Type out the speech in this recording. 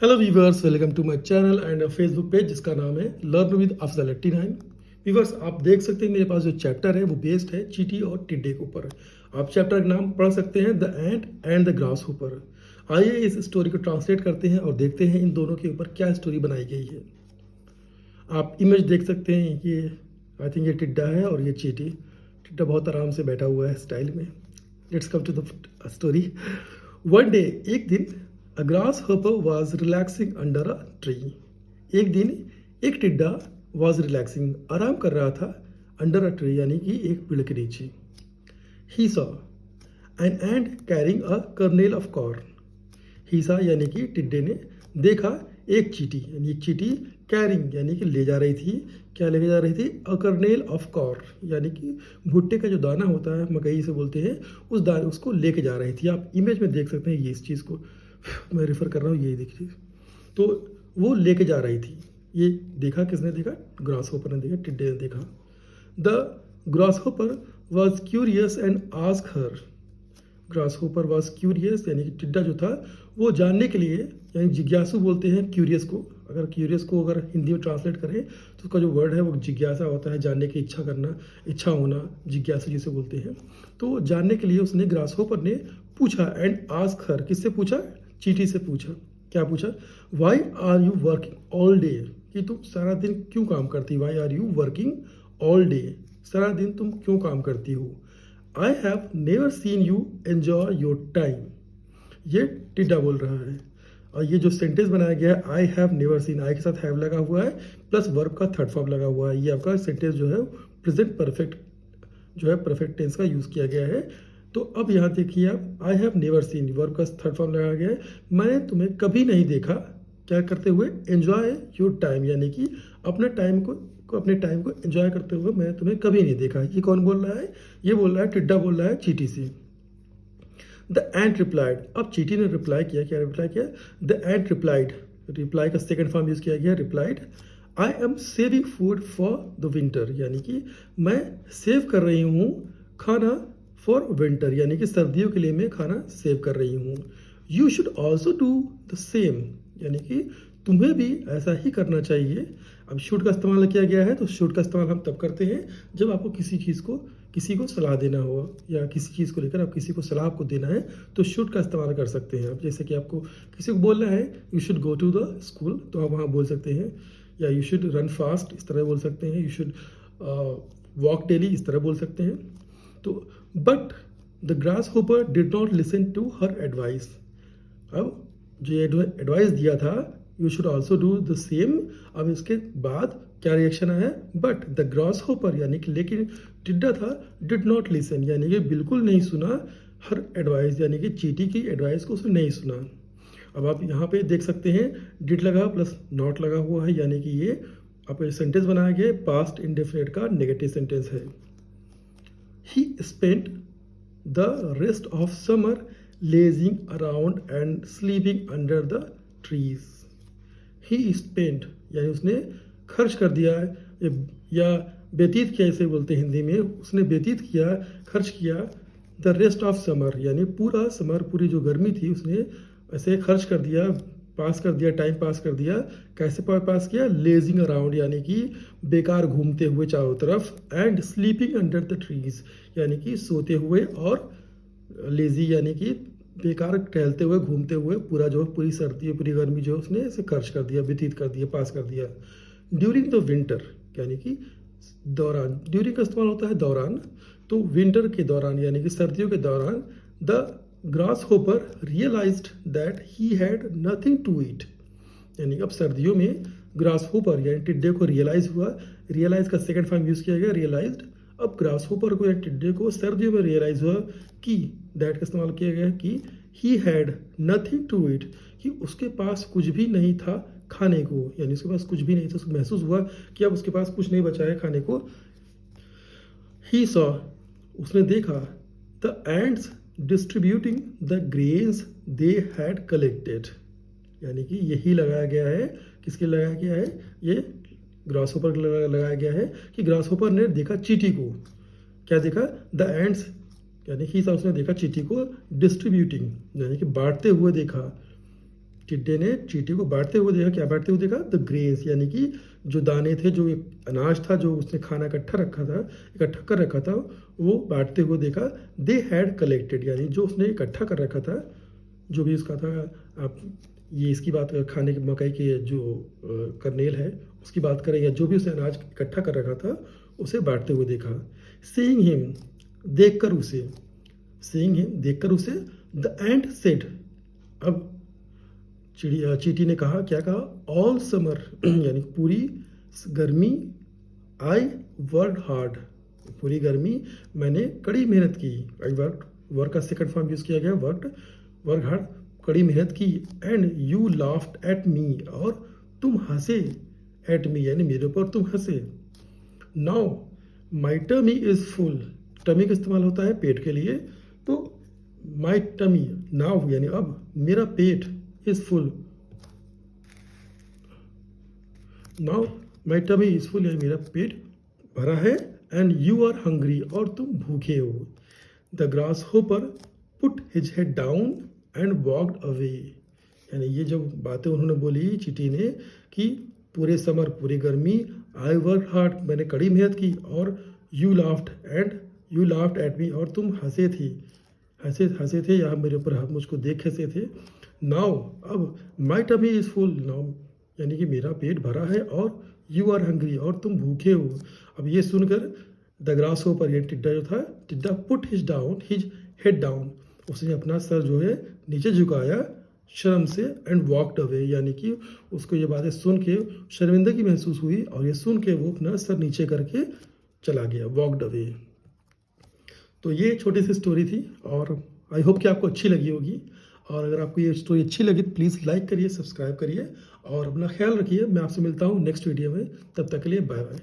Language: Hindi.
Hello viewers, welcome to my channel and Facebook page जिसका नाम है लर्न विद अफजल 89। वीवर्स, आप देख सकते हैं मेरे पास जो चैप्टर है वो बेस्ड है चींटी और टिड्डे के ऊपर। आप चैप्टर का नाम पढ़ सकते हैं the ant and the grass Hooper. आइए इस स्टोरी को ट्रांसलेट करते हैं और देखते हैं इन दोनों के ऊपर क्या स्टोरी बनाई गई है। आप इमेज देख सकते हैं, ये आई थिंक ये टिड्डा है और ये चींटी। टिड्डा बहुत आराम से बैठा हुआ है स्टाइल में। Let's come to the story. One day, एक दिन, a grasshopper was relaxing under a tree. एक दिन एक टिड्डा वॉज रिलैक्सिंग, आराम कर रहा था, अंडर अ ट्री यानी कि एक पेड़ के नीचे। He saw an ant carrying a kernel of corn. हीसा यानी कि टिड्डे ने देखा एक चींटी, यानी एक चींटी कैरिंग यानी कि ले जा रही थी। क्या लेके जा रही थी? अ कर्नेल ऑफ कॉर्न यानी कि भुट्टे का जो दाना होता है, मकई से बोलते हैं, उस दाने उसको लेके जा रही थी। आप इमेज में देख सकते हैं, ये इस चीज़ को मैं रेफर कर रहा हूँ, ये देखिए। तो वो लेके जा रही थी। ये देखा किसने देखा? ग्रास होपर ने देखा, टिड्डे ने देखा। The grass hopper was curious and ask her. Grass hopper was curious यानी कि टिड्डा जो था वो जानने के लिए, यानी जिज्ञासु बोलते हैं क्यूरियस को। अगर क्यूरियस को अगर हिंदी में ट्रांसलेट करें तो उसका जो वर्ड है वो जिज्ञासा होता है, जानने की इच्छा करना, इच्छा होना, जिज्ञासु जिसे बोलते हैं। तो जानने के लिए उसने, ग्रास होपर ने पूछा, एंड आस्क हर, किससे पूछा? चींटी से पूछा। क्या पूछा? Why are you working all day, कि तुम सारा दिन क्यों काम करती? Why are you working all day, सारा दिन तुम क्यों काम करती हो? I have never seen you enjoy your time. ये टिड्डा बोल रहा है। और ये जो सेंटेंस बनाया गया है, आई हैव नेवर सीन, आई के साथ हैव लगा हुआ है प्लस वर्ब का थर्ड फॉर्म लगा हुआ है। ये आपका सेंटेंस जो है प्रेजेंट परफेक्ट जो है परफेक्ट टेंस का यूज़ किया गया है। तो अब यहाँ देखिए आप, आई हैव नेवर सीन, वर्ब का थर्ड फॉर्म लगाया गया है। मैंने तुम्हें कभी नहीं देखा क्या करते हुए? एन्जॉय योर टाइम, यानी कि अपने टाइम को अपने टाइम को एंजॉय करते हुए मैंने तुम्हें कभी नहीं देखा। ये कौन बोल रहा है? ये बोल रहा है, टिड्डा बोल रहा है चींटी से। द एंट रिप्लाइड, अब चींटी ने रिप्लाई किया। क्या रिप्लाई किया? द एंट रिप्लाइड, रिप्लाई का सेकंड फॉर्म यूज किया गया, replied, I am saving food for the winter, यानी कि मैं सेव कर रही हूँ खाना फॉर विंटर, यानी कि सर्दियों के लिए मैं खाना सेव कर रही हूँ। You should also do the same, यानी कि तुम्हें भी ऐसा ही करना चाहिए। अब शुड का इस्तेमाल किया गया है, तो शुड का इस्तेमाल हम तब करते हैं जब आपको किसी को सलाह देना हो, या किसी चीज़ को लेकर आप किसी को सलाह आपको देना है तो शुड का इस्तेमाल कर सकते हैं आप। जैसे कि आपको किसी को बोलना है you should go to the school, तो आप वहाँ बोल सकते हैं, या यू शुड रन फास्ट, इस तरह बोल सकते हैं, यू शुड वॉक डेली, इस तरह बोल सकते हैं। तो but the grasshopper did not listen to her advice. अब जो एडवाइस दिया था, you should also do the same, अब इसके बाद क्या रिएक्शन आया? बट द ग्रास होपर, यानी कि लेकिन टिड्डा था, डिड नॉट लिसन, यानी कि बिल्कुल नहीं सुना हर एडवाइस, यानी कि चींटी की एडवाइस को उसने नहीं सुना। अब आप यहाँ पे देख सकते हैं डिड लगा प्लस नॉट लगा हुआ है, यानी कि ये आपका सेंटेंस बनाया गया पास्ट इंडेफिनिट का नेगेटिव सेंटेंस है। ही spent the rest of summer lazing around and sleeping under the trees. He spent यानी उसने खर्च कर दिया है, या व्यतीत किया, इसे बोलते हैं हिंदी में, उसने व्यतीत किया, खर्च किया, द रेस्ट ऑफ समर, यानी पूरा समर, पूरी जो गर्मी थी उसने ऐसे खर्च कर दिया, पास कर दिया, टाइम पास कर दिया। कैसे पास किया? लेजिंग अराउंड, यानी कि बेकार घूमते हुए चारों तरफ, and sleeping under the trees, यानी कि सोते हुए, और लेजी यानी कि बेकार टहलते हुए, घूमते हुए, पूरी सर्दी, पूरी गर्मी जो उसने ऐसे खर्च कर दिया, व्यतीत कर दिया, पास कर दिया। ड्यूरिंग द विंटर, यानी कि दौरान, ड्यूरिंग का इस्तेमाल होता है दौरान, तो विंटर के दौरान यानी कि सर्दियों के दौरान, the grasshopper realised that he had nothing to eat, यानी कि अब सर्दियों में ग्रास होपर यानी टिड्डे को रियलाइज हुआ। रियलाइज का सेकंड फॉर्म यूज किया गया, रियलाइज्ड। अब ग्रास होपर को या टिड्डे को सर्दियों में रियलाइज हुआ कि, दैट का इस्तेमाल किया गया कि he had nothing to eat, कि उसके पास कुछ भी नहीं था खाने को, यानी उसके पास कुछ भी नहीं था। उसको महसूस हुआ कि अब उसके पास कुछ नहीं बचा है खाने को। ही सॉ, उसने देखा, the ends distributing the grains they had collected, यानी कि यही लगाया गया है, किसके लगाया गया है? ये ग्रास होपर लगाया गया है कि ग्रास होपर ने देखा चींटी को। क्या देखा? द एंड्स, यानी कि उसने देखा चींटी को डिस्ट्रीब्यूटिंग, यानी कि बांटते हुए देखा। टिड्डे ने चींटी को बांटते हुए देखा। क्या बांटते हुए देखा? द ग्रेन्स, यानी कि जो दाने थे, जो एक अनाज था जो उसने खाना इकट्ठा कर रखा था, वो बांटते हुए देखा। दे हैड कलेक्टेड, यानी जो उसने इकट्ठा कर रखा था, जो भी उसका था। आप ये इसकी बात खाने की मकई के जो कर्नेल है उसकी बात करें, या जो भी उसने अनाज इकट्ठा कर रखा था उसे बांटते हुए देखा। सीइंग हिम, देखकर उसे, सीइंग हिम, देखकर उसे, द एंट सेड, अब चींटी ने कहा, क्या कहा? ऑल समर, यानी पूरी गर्मी, आई वर्क हार्ड, पूरी गर्मी मैंने कड़ी मेहनत की। आई वर्क का सेकंड फॉर्म यूज किया गया, वर्क हार्ड, कड़ी मेहनत की। And you laughed at me, और तुम हंसे, एट मी यानी मेरे ऊपर तुम हंसे। Now my tummy is full, tummy का इस्तेमाल होता है पेट के लिए, तो माई टमी, नाउ यानी अब, मेरा पेट, is full, now my tummy is full, यानी मेरा पेट भरा है। एंड यू आर हंग्री, और तुम भूखे हो। The grass hopper put his head down and walked away, यानी ये जब बातें उन्होंने बोली चींटी ने कि पूरे समर, पूरी गर्मी, आई वर्क हार्ड, मैंने कड़ी मेहनत की, और यू लाफ्ड एट मी, और तुम हंसे थे, या मेरे ऊपर मुझको देख हंसे थे। नाउ अब, my tummy is full, now यानी कि मेरा पेट भरा है, और यू आर हंग्री, और तुम भूखे हो। अब ये सुनकर द ग्रास होपर, ये टिड्डा जो था, टिड्डा पुट हिज हेड डाउन, उसने अपना सर जो है नीचे झुकाया शर्म से, एंड वॉकड अवे, यानी कि उसको ये बातें सुन के शर्मिंदगी महसूस हुई, और ये सुन के वो अपना सर नीचे करके चला गया, वॉकड अवे। तो ये छोटी सी स्टोरी थी, और आई होप कि आपको अच्छी लगी होगी। और अगर आपको ये स्टोरी अच्छी लगी तो प्लीज़ लाइक करिए, सब्सक्राइब करिए, और अपना ख्याल रखिए। मैं आपसे मिलता हूँ नेक्स्ट वीडियो में, तब तक के लिए बाय बाय।